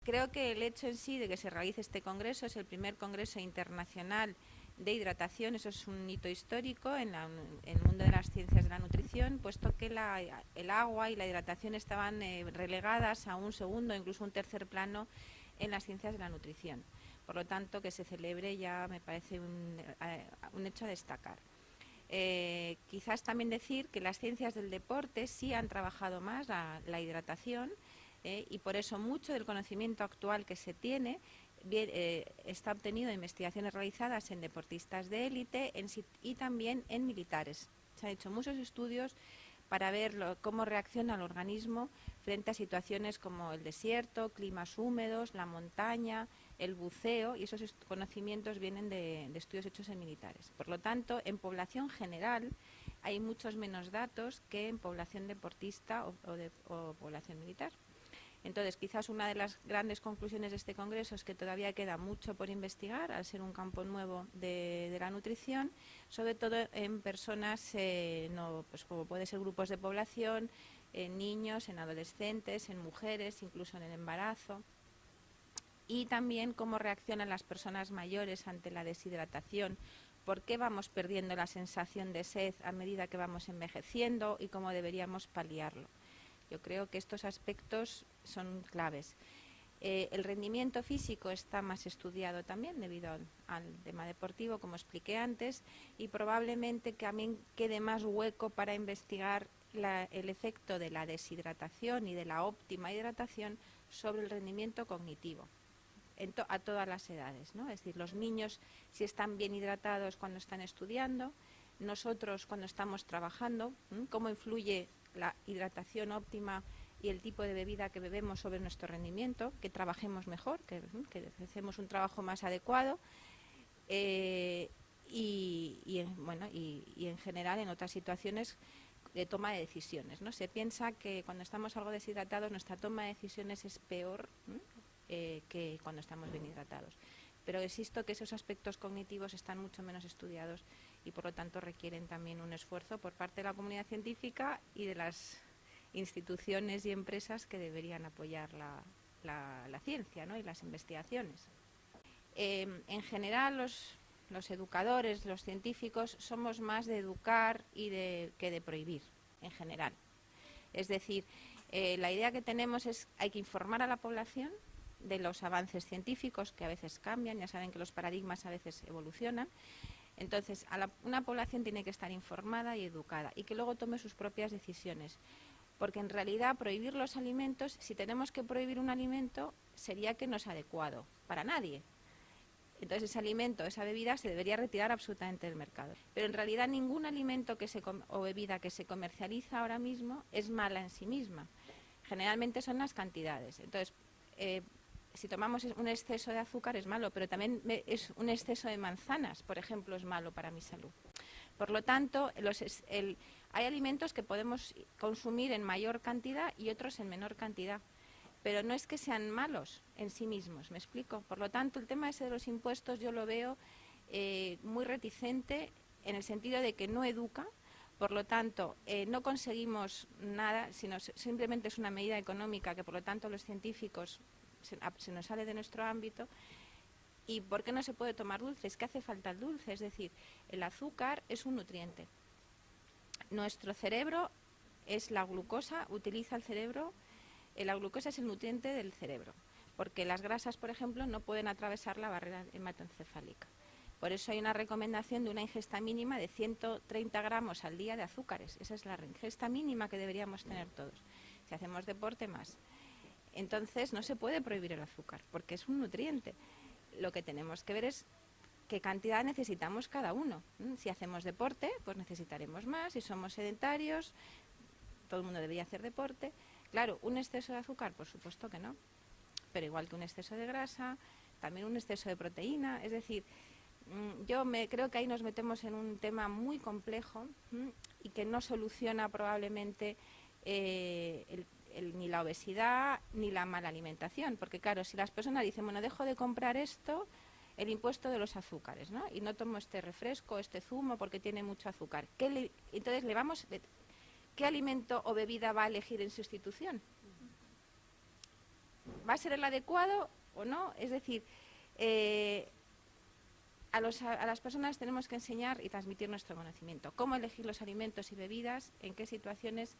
Creo que el hecho en sí de que se realice este congreso es el primer congreso internacional de hidratación. Eso es un hito histórico en el mundo de las ciencias de la nutrición, puesto que el agua y la hidratación estaban relegadas a un segundo, incluso un tercer plano en las ciencias de la nutrición. Por lo tanto, que se celebre ya me parece un hecho a destacar. Quizás también decir que las ciencias del deporte sí han trabajado más la hidratación, y por eso mucho del conocimiento actual que se tiene está obtenido de investigaciones realizadas en deportistas de élite y también en militares. Se han hecho muchos estudios para ver cómo reacciona el organismo frente a situaciones como el desierto, climas húmedos, la montaña, el buceo, y esos conocimientos vienen de estudios hechos en militares. Por lo tanto, en población general hay muchos menos datos que en población deportista o población militar. Entonces, quizás una de las grandes conclusiones de este congreso es que todavía queda mucho por investigar, al ser un campo nuevo de la nutrición, sobre todo en personas, pues como puede ser grupos de población, en niños, en adolescentes, en mujeres, incluso en el embarazo. Y también cómo reaccionan las personas mayores ante la deshidratación, por qué vamos perdiendo la sensación de sed a medida que vamos envejeciendo y cómo deberíamos paliarlo. Yo creo que estos aspectos son claves. El rendimiento físico está más estudiado también debido al tema deportivo, como expliqué antes, y probablemente también quede más hueco para investigar el efecto de la deshidratación y de la óptima hidratación sobre el rendimiento cognitivo a todas las edades, ¿no? Es decir, los niños si están bien hidratados cuando están estudiando, nosotros cuando estamos trabajando, cómo influye la hidratación óptima y el tipo de bebida que bebemos sobre nuestro rendimiento, que trabajemos mejor, que hacemos un trabajo más adecuado, y en general en otras situaciones de toma de decisiones, ¿no? Se piensa que cuando estamos algo deshidratados nuestra toma de decisiones es peor que cuando estamos bien hidratados. Pero insisto que esos aspectos cognitivos están mucho menos estudiados y por lo tanto requieren también un esfuerzo por parte de la comunidad científica y de las instituciones y empresas que deberían apoyar la ciencia, ¿no? Y las investigaciones. En general los educadores, los científicos, somos más de educar que de prohibir, en general. Es decir, la idea que tenemos es hay que informar a la población de los avances científicos que a veces cambian, ya saben que los paradigmas a veces evolucionan. Entonces, una población tiene que estar informada y educada y que luego tome sus propias decisiones. Porque en realidad prohibir los alimentos, si tenemos que prohibir un alimento, sería que no es adecuado para nadie. Entonces ese alimento, esa bebida se debería retirar absolutamente del mercado. Pero en realidad ningún alimento o bebida que se comercializa ahora mismo es mala en sí misma. Generalmente son las cantidades. Entonces, si tomamos un exceso de azúcar es malo, pero también un exceso de manzanas, por ejemplo, es malo para mi salud. Por lo tanto, hay alimentos que podemos consumir en mayor cantidad y otros en menor cantidad. Pero no es que sean malos en sí mismos, ¿me explico? Por lo tanto, el tema ese de los impuestos yo lo veo muy reticente en el sentido de que no educa, por lo tanto, no conseguimos nada, sino simplemente es una medida económica que, por lo tanto, los científicos se nos sale de nuestro ámbito. ¿Y por qué no se puede tomar dulce? Es que hace falta el dulce, es decir, el azúcar es un nutriente. Nuestro cerebro es la glucosa, utiliza el cerebro. La glucosa es el nutriente del cerebro, porque las grasas, por ejemplo, no pueden atravesar la barrera hematoencefálica. Por eso hay una recomendación de una ingesta mínima de 130 gramos al día de azúcares. Esa es la ingesta mínima que deberíamos tener todos. Si hacemos deporte, más. Entonces, no se puede prohibir el azúcar, porque es un nutriente. Lo que tenemos que ver es qué cantidad necesitamos cada uno. Si hacemos deporte, pues necesitaremos más. Si somos sedentarios, todo el mundo debería hacer deporte. Claro, un exceso de azúcar, por supuesto que no, pero igual que un exceso de grasa, también un exceso de proteína. Es decir, yo creo que ahí nos metemos en un tema muy complejo y que no soluciona probablemente ni la obesidad ni la mala alimentación. Porque claro, si las personas dicen, bueno, dejo de comprar esto, el impuesto de los azúcares, ¿no? Y no tomo este refresco, este zumo porque tiene mucho azúcar. Entonces ¿qué alimento o bebida va a elegir en sustitución? ¿Va a ser el adecuado o no? Es decir, a las personas tenemos que enseñar y transmitir nuestro conocimiento. Cómo elegir los alimentos y bebidas, en qué situaciones,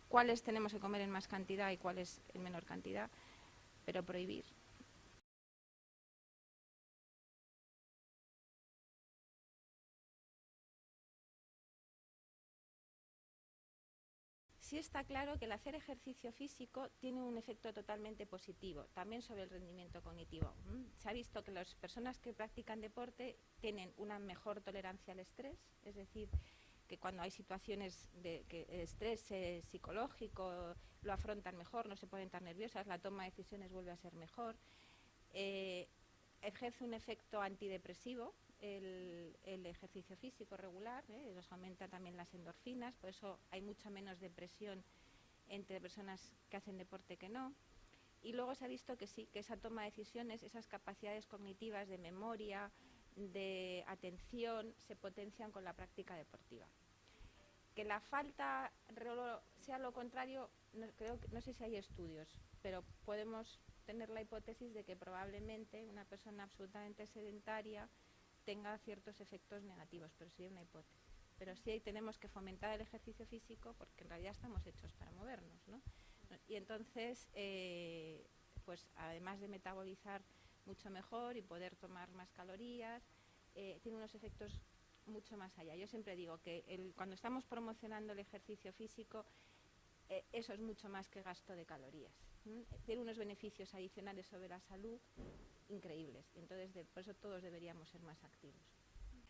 cuáles tenemos que comer en más cantidad y cuáles en menor cantidad, pero prohibir. Sí está claro que el hacer ejercicio físico tiene un efecto totalmente positivo, también sobre el rendimiento cognitivo. Se ha visto que las personas que practican deporte tienen una mejor tolerancia al estrés, es decir, que cuando hay situaciones de que el estrés psicológico lo afrontan mejor, no se ponen tan nerviosas, la toma de decisiones vuelve a ser mejor. Ejerce un efecto antidepresivo el ejercicio físico regular, nos aumenta también las endorfinas, por eso hay mucha menos depresión entre personas que hacen deporte que no. Y luego se ha visto que sí, que esa toma de decisiones, esas capacidades cognitivas de memoria, de atención, se potencian con la práctica deportiva. Que la falta sea lo contrario, no sé si hay estudios, pero podemos tener la hipótesis de que probablemente una persona absolutamente sedentaria tenga ciertos efectos negativos, pero sí es una hipótesis. Pero sí tenemos que fomentar el ejercicio físico porque en realidad estamos hechos para movernos, ¿no? Y entonces, pues además de metabolizar mucho mejor y poder tomar más calorías, tiene unos efectos mucho más allá. Yo siempre digo que cuando estamos promocionando el ejercicio físico, eso es mucho más que gasto de calorías. Tiene unos beneficios adicionales sobre la salud increíbles. Entonces, por eso todos deberíamos ser más activos.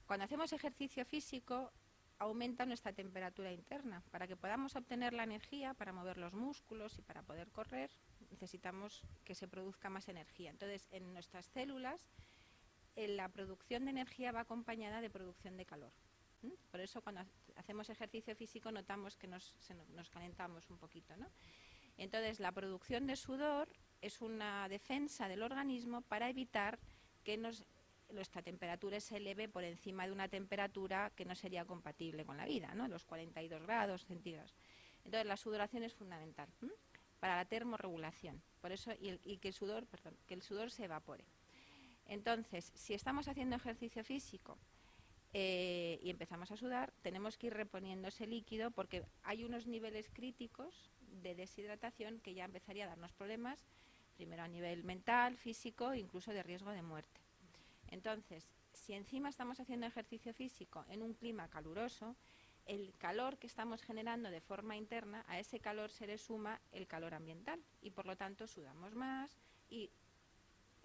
Cuando hacemos ejercicio físico, aumenta nuestra temperatura interna. Para que podamos obtener la energía para mover los músculos y para poder correr, necesitamos que se produzca más energía. Entonces, en nuestras células, la producción de energía va acompañada de producción de calor. Por eso cuando hacemos ejercicio físico notamos que nos calentamos un poquito, ¿no? Entonces la producción de sudor es una defensa del organismo para evitar que nuestra temperatura se eleve por encima de una temperatura que no sería compatible con la vida, ¿no? Los 42 grados centígrados. Entonces la sudoración es fundamental para la termorregulación, por eso y que el sudor se evapore. Entonces, si estamos haciendo ejercicio físico y empezamos a sudar, tenemos que ir reponiendo ese líquido porque hay unos niveles críticos de deshidratación que ya empezaría a darnos problemas, primero a nivel mental, físico e incluso de riesgo de muerte. Entonces, si encima estamos haciendo ejercicio físico en un clima caluroso, el calor que estamos generando de forma interna, a ese calor se le suma el calor ambiental y por lo tanto sudamos más y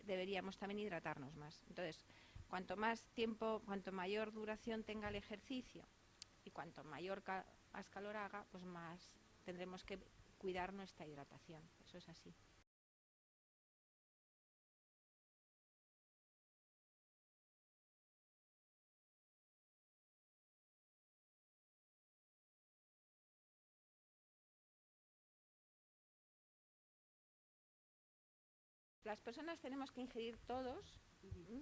deberíamos también hidratarnos más. Entonces, cuanto más tiempo, cuanto mayor duración tenga el ejercicio y cuanto más calor haga, pues más tendremos que cuidar nuestra hidratación. Eso es así. Las personas tenemos que ingerir todos,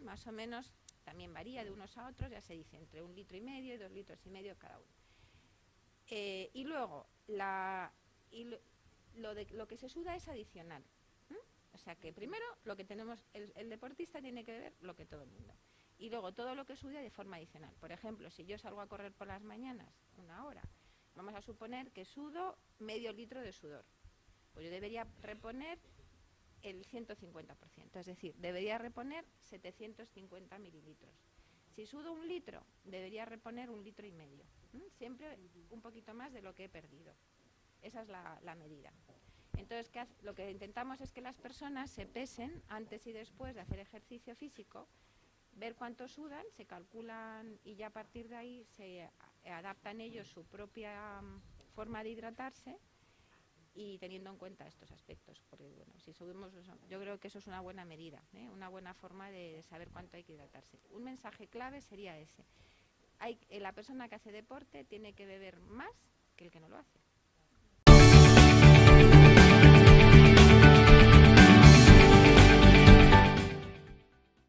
más o menos, también varía de unos a otros, ya se dice, entre 1,5 litros y 2,5 litros cada uno. Y luego, lo que se suda es adicional. O sea que primero lo que tenemos, el deportista tiene que beber lo que todo el mundo. Y luego todo lo que suda de forma adicional. Por ejemplo, si yo salgo a correr por las mañanas 1 hora, vamos a suponer que sudo medio litro de sudor. Pues yo debería reponer el 150%, es decir, debería reponer 750 mililitros. Si sudo 1 litro, debería reponer 1,5 litros. Siempre un poquito más de lo que he perdido. Esa es la medida. Entonces, lo que intentamos es que las personas se pesen antes y después de hacer ejercicio físico, ver cuánto sudan, se calculan y ya a partir de ahí se adaptan ellos su propia forma de hidratarse y teniendo en cuenta estos aspectos. Porque, bueno, si subimos, yo creo que eso es una buena medida, una buena forma de saber cuánto hay que hidratarse. Un mensaje clave sería ese. La persona que hace deporte tiene que beber más que el que no lo hace.